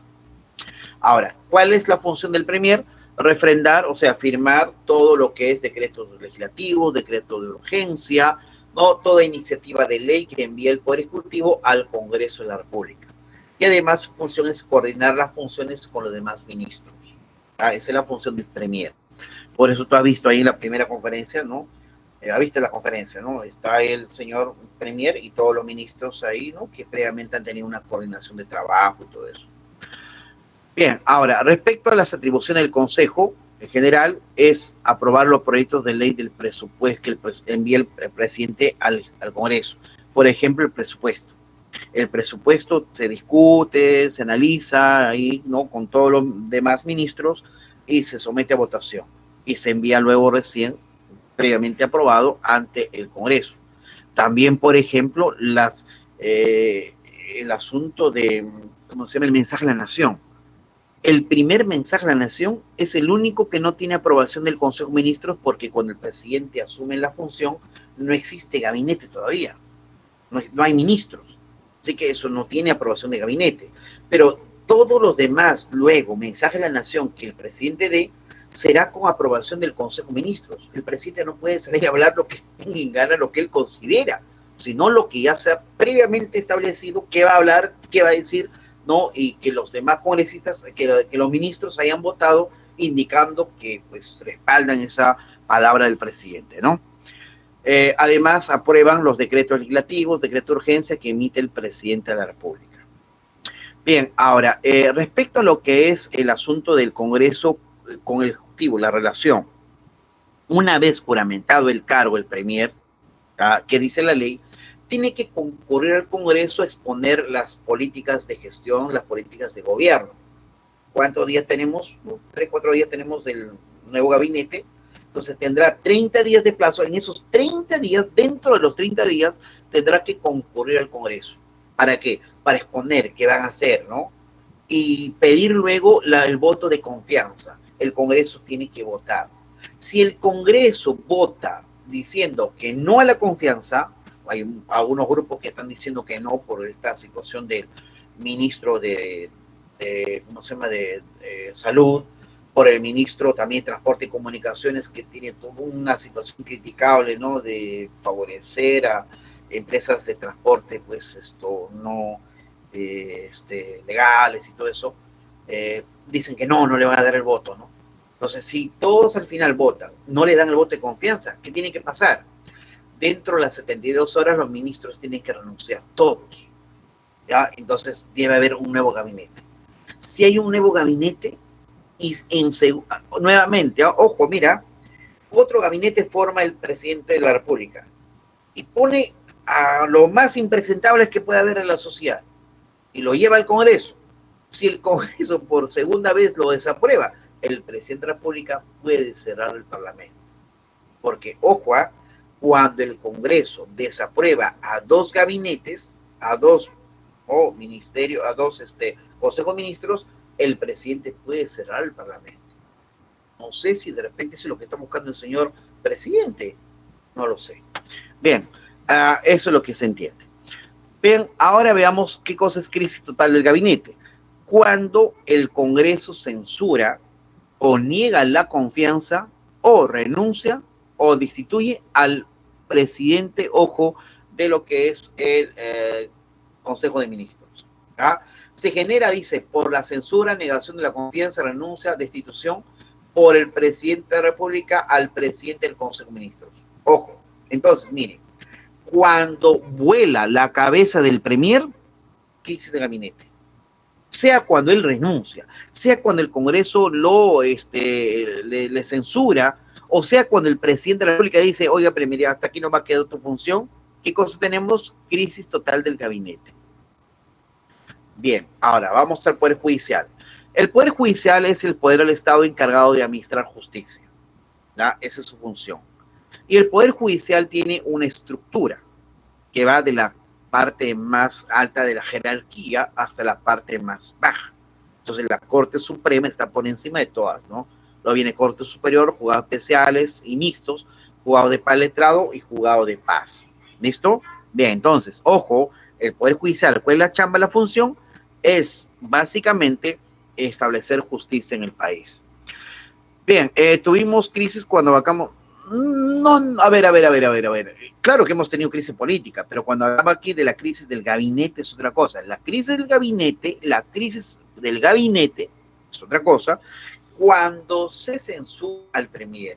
Ahora, ¿cuál es la función del Premier? Refrendar, o sea, firmar todo lo que es decretos legislativos, decretos de urgencia, ¿no? Toda iniciativa de ley que envía el Poder Ejecutivo al Congreso de la República. Y además su función es coordinar las funciones con los demás ministros. Esa es la función del Premier. Por eso tú has visto ahí en la primera conferencia, ¿no? ¿Ha visto la conferencia, no? Está el señor Premier y todos los ministros ahí, ¿no? Que previamente han tenido una coordinación de trabajo y todo eso. Bien, ahora, respecto a las atribuciones del Consejo, en general, es aprobar los proyectos de ley del presupuesto que envía el presidente al Congreso. Por ejemplo, el presupuesto. El presupuesto se discute, se analiza ahí, ¿no? Con todos los demás ministros y se somete a votación. Y se envía luego recién, previamente aprobado, ante el Congreso. También, por ejemplo, el asunto de, ¿cómo se llama? El mensaje a la nación. El primer mensaje a la nación es el único que no tiene aprobación del Consejo de Ministros porque cuando el presidente asume la función no existe gabinete todavía, no hay ministros, así que eso no tiene aprobación de gabinete. Pero todos los demás, luego, mensaje a la nación que el presidente dé, será con aprobación del Consejo de Ministros. El presidente no puede salir a hablar lo que gana, lo que él considera, sino lo que ya se ha previamente establecido, qué va a hablar, qué va a decir, ¿no? Y que los demás congresistas, que los ministros hayan votado indicando que pues respaldan esa palabra del presidente, ¿no? Además, aprueban los decretos legislativos, decreto de urgencia que emite el presidente de la República. Bien, ahora, respecto a lo que es el asunto del Congreso con el Ejecutivo, la relación, una vez juramentado el cargo, el Premier, que dice la ley, tiene que concurrir al Congreso a exponer las políticas de gestión, las políticas de gobierno. ¿Cuántos días tenemos? 3, 4 días tenemos del nuevo gabinete. Entonces tendrá 30 días de plazo. En esos 30 días, dentro de los 30 días, tendrá que concurrir al Congreso. ¿Para qué? Para exponer qué van a hacer, ¿no? Y pedir luego el voto de confianza. El Congreso tiene que votar. Si el Congreso vota diciendo que no a la confianza, hay algunos grupos que están diciendo que no por esta situación del ministro ¿cómo se llama?, de Salud, por el ministro también de Transporte y Comunicaciones, que tiene toda una situación criticable, ¿no?, de favorecer a empresas de transporte, pues esto no legales y todo eso, dicen que no le van a dar el voto, ¿no? Entonces, si todos al final votan, no le dan el voto de confianza, ¿qué tiene que pasar? Dentro de las 72 horas los ministros tienen que renunciar, todos, ¿ya? Entonces debe haber un nuevo gabinete. Si hay un nuevo gabinete, y nuevamente, ojo, mira, otro gabinete forma el presidente de la República y pone a lo más impresentables que puede haber en la sociedad y lo lleva al Congreso. Si el Congreso por segunda vez lo desaprueba, el presidente de la República puede cerrar el Parlamento. Porque, ojo, cuando el Congreso desaprueba a 2 gabinetes, a 2 ministerios, a 2 Consejo de Ministros, el presidente puede cerrar el Parlamento. No sé si de repente eso es lo que está buscando el señor presidente, no lo sé. Bien, eso es lo que se entiende. Bien, ahora veamos qué cosa es crisis total del gabinete. Cuando el Congreso censura o niega la confianza o renuncia o destituye al presidente, ojo, de lo que es el Consejo de Ministros. ¿Ah? Se genera, dice, por la censura, negación de la confianza, renuncia, destitución por el presidente de la República al presidente del Consejo de Ministros. Ojo, entonces, miren, cuando vuela la cabeza del premier, crisis de gabinete. Sea cuando él renuncia, sea cuando el Congreso le censura, o sea cuando el presidente de la República dice, oiga, premier, hasta aquí no va a quedar tu función, ¿qué cosa tenemos? Crisis total del gabinete. Bien, ahora vamos al Poder Judicial. El Poder Judicial es el poder del Estado encargado de administrar justicia. ¿Ya? Esa es su función. Y el Poder Judicial tiene una estructura que va de la parte más alta de la jerarquía hasta la parte más baja. Entonces la Corte Suprema está por encima de todas, ¿no? Luego viene Corte Superior, juzgados especiales y mixtos, juzgado de paz letrado y juzgado de paz. ¿Listo? Bien, entonces, ojo, el Poder Judicial, ¿cuál es la chamba, la función? Es básicamente establecer justicia en el país. Bien, tuvimos crisis cuando vacamos. No, a ver. Claro que hemos tenido crisis política, pero cuando hablamos aquí de la crisis del gabinete es otra cosa. La crisis del gabinete es otra cosa cuando se censura al premier,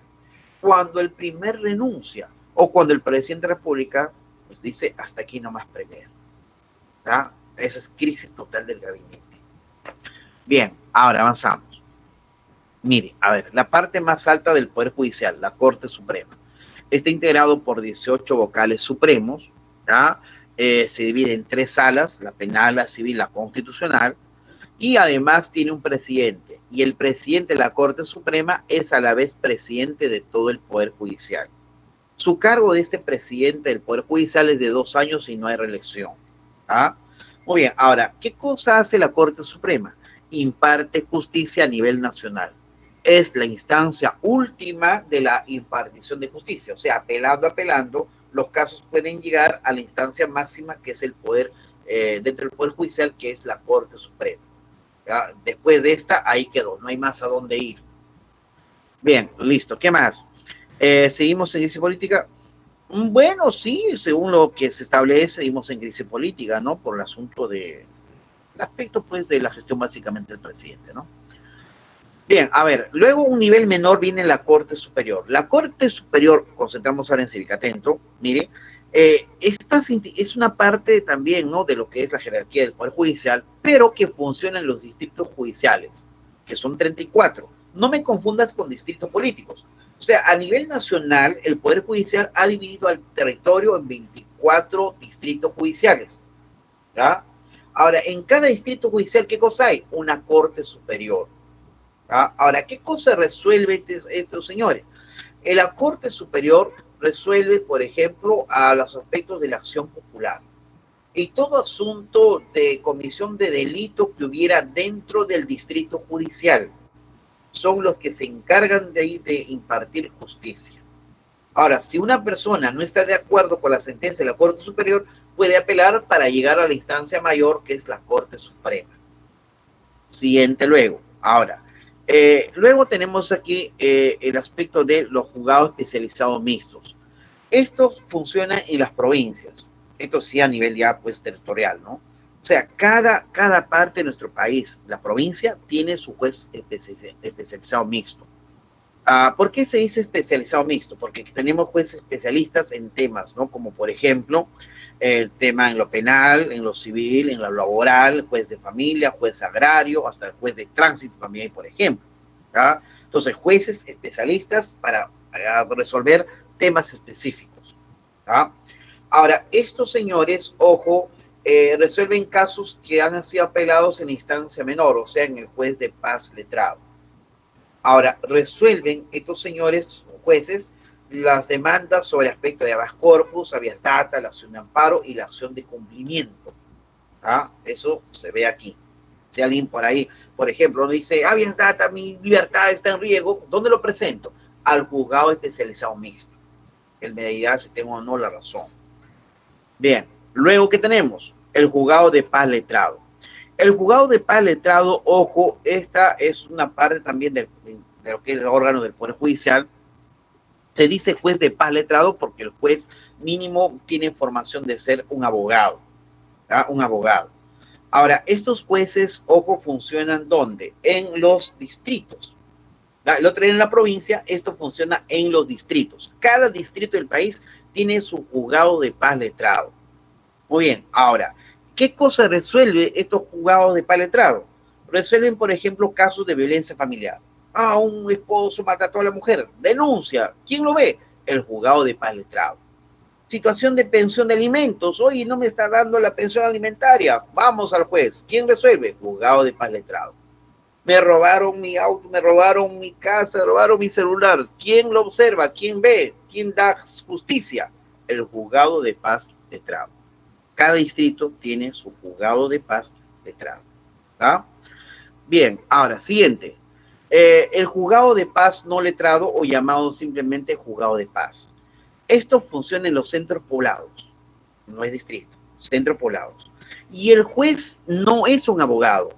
cuando el premier renuncia o cuando el presidente de la República pues dice hasta aquí nomás premier. ¿Ah? Esa es crisis total del gabinete. Bien, ahora avanzamos. Mire, a ver, la parte más alta del Poder Judicial, la Corte Suprema, está integrado por 18 vocales supremos, ¿ya? Se divide en 3 salas, la penal, la civil, la constitucional, y además tiene un presidente, y el presidente de la Corte Suprema es a la vez presidente de todo el Poder Judicial. Su cargo de este presidente del Poder Judicial es de 2 años y no hay reelección. ¿Ah? Muy bien, ahora, ¿qué cosa hace la Corte Suprema? Imparte justicia a nivel nacional. Es la instancia última de la impartición de justicia, o sea, apelando, los casos pueden llegar a la instancia máxima que es el poder, dentro del Poder Judicial, que es la Corte Suprema. ¿Ya? Después de esta, ahí quedó, no hay más a dónde ir. Bien, listo, ¿qué más? ¿Seguimos en crisis política? Bueno, sí, según lo que se establece, seguimos en crisis política, ¿no? Por el asunto el aspecto, pues, de la gestión básicamente del presidente, ¿no? Bien, a ver, luego un nivel menor viene la Corte Superior. La Corte Superior, concentramos ahora en Cívica, atento, mire, esta es una parte también, ¿no?, de lo que es la jerarquía del Poder Judicial, pero que funciona en los distritos judiciales, que son 34. No me confundas con distritos políticos. O sea, a nivel nacional, el Poder Judicial ha dividido al territorio en 24 distritos judiciales, ¿ya? Ahora, en cada distrito judicial, ¿qué cosa hay? Una Corte Superior. ¿Ah? Ahora, ¿qué cosa resuelve estos señores? La Corte Superior resuelve, por ejemplo, a los aspectos de la acción popular y todo asunto de comisión de delito que hubiera dentro del distrito judicial. Son los que se encargan de impartir justicia. Ahora, si una persona no está de acuerdo con la sentencia de la Corte Superior, puede apelar para llegar a la instancia mayor, que es la Corte Suprema. Siguiente luego. Ahora, luego tenemos aquí el aspecto de los juzgados especializados mixtos. Estos funcionan en las provincias. Esto sí a nivel ya pues territorial, ¿no? O sea, cada parte de nuestro país, la provincia, tiene su juez especializado mixto. ¿Por qué se dice especializado mixto? Porque tenemos jueces especialistas en temas, ¿no? Como por ejemplo, el tema en lo penal, en lo civil, en lo laboral, juez de familia, juez agrario, hasta el juez de tránsito también, por ejemplo. ¿Ya? Entonces, jueces especialistas para resolver temas específicos. ¿Ya? Ahora, estos señores, ojo, resuelven casos que han sido apelados en instancia menor, o sea, en el juez de paz letrado. Ahora, resuelven estos señores jueces las demandas sobre aspecto de habeas corpus, habeas data, la acción de amparo y la acción de cumplimiento. ¿Ah? Eso se ve aquí. Si alguien por ahí, por ejemplo, dice, habeas data, mi libertad está en riesgo, ¿dónde lo presento? Al juzgado especializado mixto. Él me dirá si tengo o no la razón. Bien, luego, ¿qué tenemos? El juzgado de paz letrado. El juzgado de paz letrado, ojo, esta es una parte también de lo que es el órgano del Poder Judicial. Se dice juez de paz letrado porque el juez mínimo tiene formación de ser un abogado, ¿verdad? Un abogado. Ahora, estos jueces, ojo, funcionan ¿dónde? En los distritos. El otro día en la provincia, esto funciona en los distritos. Cada distrito del país tiene su juzgado de paz letrado. Muy bien, ahora, ¿qué cosa resuelve estos juzgados de paz letrado? Resuelven, por ejemplo, casos de violencia familiar. Ah, un esposo maltrató a la mujer, denuncia. ¿Quién lo ve? El juzgado de paz letrado. Situación de pensión de alimentos. Oye, no me está dando la pensión alimentaria. Vamos al juez. ¿Quién resuelve? Juzgado de paz letrado. Me robaron mi auto, me robaron mi casa, me robaron mi celular. ¿Quién lo observa? ¿Quién ve? ¿Quién da justicia? El juzgado de paz letrado. Cada distrito tiene su juzgado de paz letrado. ¿Ah? Bien, ahora, siguiente. El juzgado de paz no letrado o llamado simplemente juzgado de paz. Esto funciona en los centros poblados, no es distrito, centros poblados. Y el juez no es un abogado,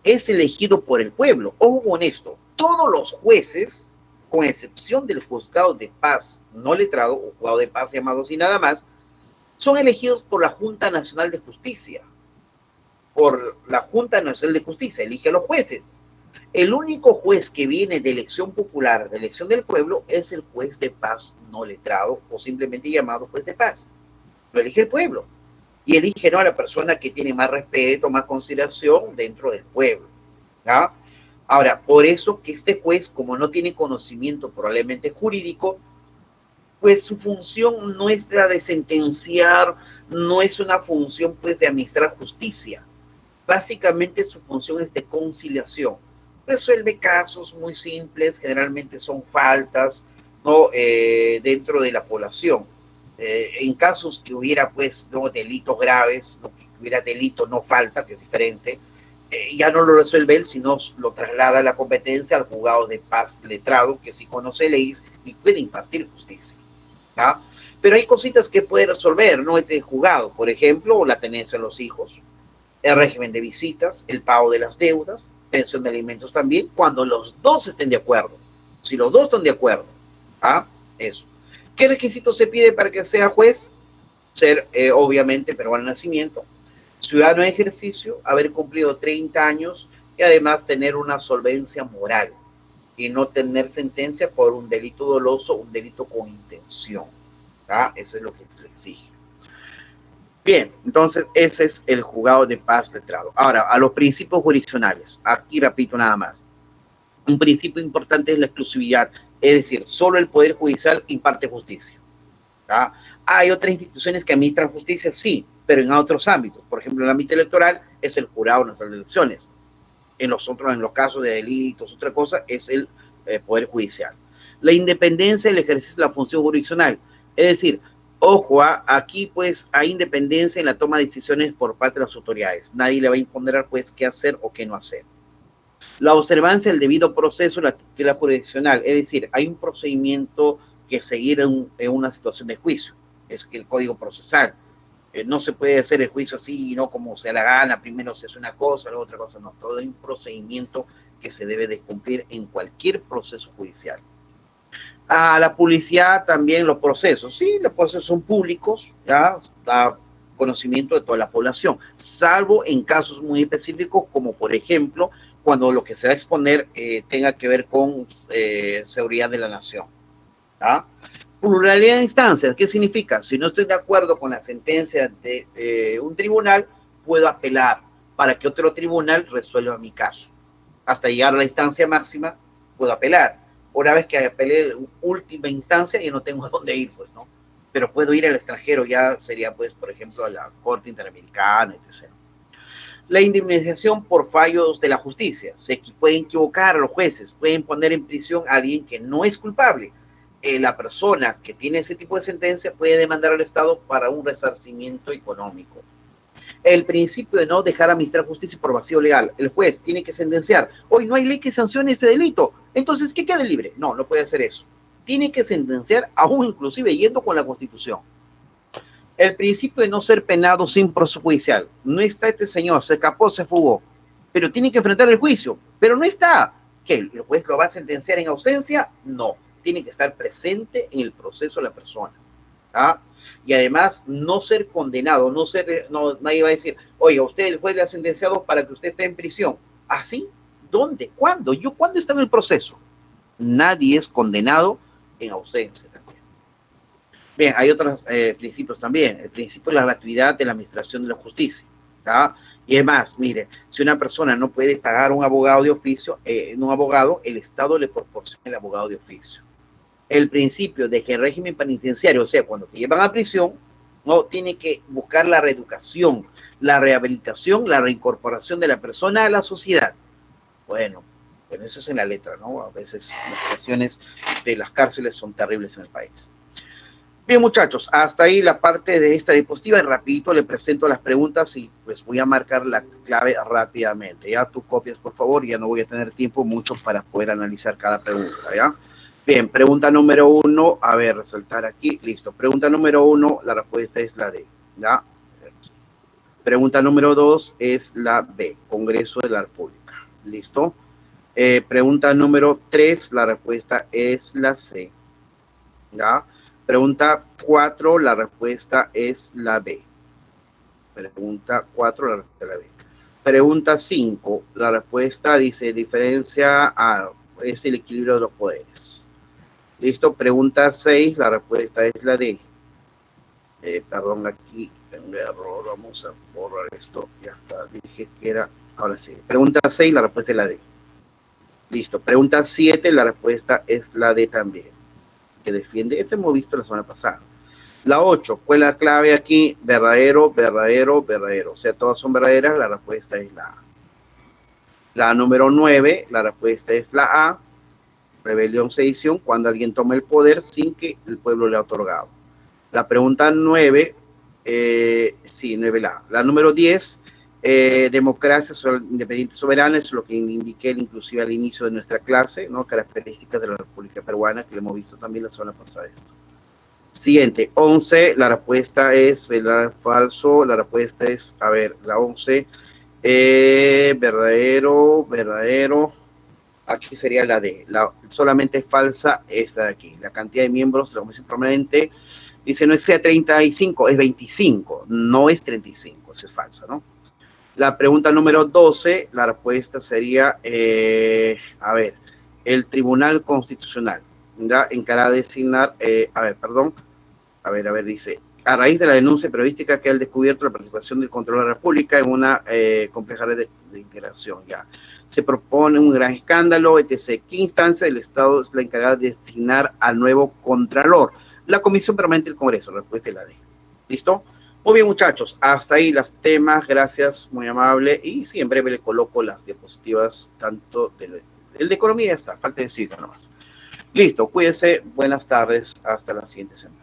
es elegido por el pueblo. Ojo con esto, todos los jueces, con excepción del juzgado de paz no letrado o juzgado de paz llamado así nada más, son elegidos por la Junta Nacional de Justicia. Por la Junta Nacional de Justicia, elige a los jueces. El único juez que viene de elección popular, de elección del pueblo, es el juez de paz no letrado o simplemente llamado juez de paz. Lo elige el pueblo y elige, ¿no?, a la persona que tiene más respeto, más consideración dentro del pueblo. ¿Ya? Ahora, por eso que este juez, como no tiene conocimiento probablemente jurídico, pues su función no es la de sentenciar, no es una función pues de administrar justicia. Básicamente su función es de conciliación. Resuelve casos muy simples, generalmente son faltas, ¿no?, dentro de la población. En casos que hubiera pues, ¿no?, delitos graves, ¿no?, que hubiera delito, no falta, que es diferente, ya no lo resuelve él, sino lo traslada a la competencia al juzgado de paz letrado, que sí conoce leyes y puede impartir justicia. ¿Ya? Pero hay cositas que puede resolver, ¿no?, este juzgado, por ejemplo, la tenencia de los hijos, el régimen de visitas, el pago de las deudas, pensión de alimentos también, cuando los dos estén de acuerdo. Si los dos están de acuerdo, ¿ah? Eso. ¿Qué requisitos se pide para que sea juez? Ser, obviamente, peruano de nacimiento, ciudadano de ejercicio, haber cumplido 30 años y además tener una solvencia moral y no tener sentencia por un delito doloso, un delito con intención. ¿Ah? Eso es lo que se le exige. Bien, entonces ese es el juzgado de paz letrado. Ahora, a los principios jurisdiccionales. Aquí repito nada más. Un principio importante es la exclusividad, es decir, solo el Poder Judicial imparte justicia. ¿Ya? Hay otras instituciones que administran justicia, sí, pero en otros ámbitos. Por ejemplo, en el ámbito electoral es el Jurado Nacional de Elecciones. En los casos de delitos, otra cosa, es el Poder Judicial. La independencia del ejercicio de la función jurisdiccional, es decir, ojo, aquí pues hay independencia en la toma de decisiones por parte de las autoridades. Nadie le va a imponer al juez qué hacer o qué no hacer. La observancia del debido proceso de la jurisdiccional, es decir, hay un procedimiento que seguir en una situación de juicio, es que el código procesal. No se puede hacer el juicio así, no como se la gana, primero se hace una cosa, luego otra cosa, no. Todo es un procedimiento que se debe de cumplir en cualquier proceso judicial. A la publicidad también los procesos. Sí, los procesos son públicos, ya da conocimiento de toda la población, salvo en casos muy específicos, como por ejemplo, cuando lo que se va a exponer tenga que ver con seguridad de la nación. ¿Ya? Pluralidad de instancias, ¿qué significa? Si no estoy de acuerdo con la sentencia de un tribunal, puedo apelar para que otro tribunal resuelva mi caso. Hasta llegar a la instancia máxima, puedo apelar. Una vez que apelé en última instancia, ya no tengo a dónde ir, pues, ¿no? Pero puedo ir al extranjero, ya sería, pues, por ejemplo, a la Corte Interamericana, etc. La indemnización por fallos de la justicia. Se pueden equivocar a los jueces, pueden poner en prisión a alguien que no es culpable. La persona que tiene ese tipo de sentencia puede demandar al Estado para un resarcimiento económico. El principio de no dejar administrar justicia por vacío legal. El juez tiene que sentenciar. Hoy no hay ley que sancione ese delito. Entonces, ¿qué quede libre? No, no puede hacer eso. Tiene que sentenciar, aún inclusive yendo con la Constitución. El principio de no ser penado sin proceso judicial. No está este señor, se escapó, se fugó, pero tiene que enfrentar el juicio. Pero no está. ¿Qué? ¿El juez lo va a sentenciar en ausencia? No. Tiene que estar presente en el proceso de la persona. ¿Ah? Y además no ser condenado, nadie va a decir, oiga, usted el juez le ha sentenciado para que usted esté en prisión. ¿Así? ¿Dónde? ¿Cuándo? ¿Cuándo está en el proceso? Nadie es condenado en ausencia también. Bien, hay otros principios también. El principio de la gratuidad de la administración de la justicia. ¿Tá? Y es más, mire, si una persona no puede pagar un abogado de oficio, el Estado le proporciona el abogado de oficio. El principio de que el régimen penitenciario, o sea, cuando te llevan a prisión, no tiene que buscar la reeducación, la rehabilitación, la reincorporación de la persona a la sociedad. Bueno, eso es en la letra, ¿no? A veces las situaciones de las cárceles son terribles en el país. Bien, muchachos, hasta ahí la parte de esta diapositiva. Rapidito le presento las preguntas y pues voy a marcar la clave rápidamente. Ya tú copias, por favor, ya no voy a tener tiempo mucho para poder analizar cada pregunta, ¿ya? Bien, pregunta número 1, a ver, resaltar aquí, listo. Pregunta número 1, la respuesta es la D, ¿ya? Pregunta número 2 es la B, Congreso de la República, ¿listo? Pregunta número 3, la respuesta es la C, ¿ya? Pregunta 4, la respuesta es la B. Pregunta 4, la respuesta es la B. Pregunta 5, la respuesta dice diferencia A, es el equilibrio de los poderes. Listo, pregunta 6, la respuesta es la D. Perdón, aquí tengo error, vamos a borrar esto, ya está, dije que era, ahora sí. Pregunta 6, la respuesta es la D. Listo, pregunta 7, la respuesta es la D también. Que defiende, este hemos visto la semana pasada. La 8, ¿cuál es la clave aquí? Verdadero, verdadero, verdadero. O sea, todas son verdaderas, la respuesta es la A. La número 9, la respuesta es la A. Rebelión, sedición, cuando alguien toma el poder sin que el pueblo le ha otorgado. La pregunta 9, sí, 9 la número 10, democracia independiente soberana, es lo que indiqué inclusive al inicio de nuestra clase, ¿no? Características de la República Peruana, que lo hemos visto también la semana pasada. Siguiente, 11, la respuesta es verdadero, falso, la respuesta es, a ver, la 11, verdadero, verdadero. Aquí sería la D, solamente falsa esta de aquí. La cantidad de miembros de la Comisión Permanente dice no excede 35, es 25, no es 35, eso es falso, ¿no? La pregunta número 12, la respuesta sería, a ver, el Tribunal Constitucional, ¿ya? Encarga de designar, dice, a raíz de la denuncia periodística que ha descubierto la participación del Contralor de la República en una compleja red de integración, ya. Se propone un gran escándalo, etc. ¿Qué instancia del Estado es la encargada de designar al nuevo Contralor? La Comisión Permanente del Congreso, respuesta es la D. ¿Listo? Muy bien, muchachos, hasta ahí los temas, gracias, muy amable, y sí, en breve le coloco las diapositivas, tanto del de economía, está, falta decirlo nomás. Listo, cuídense, buenas tardes, hasta la siguiente semana.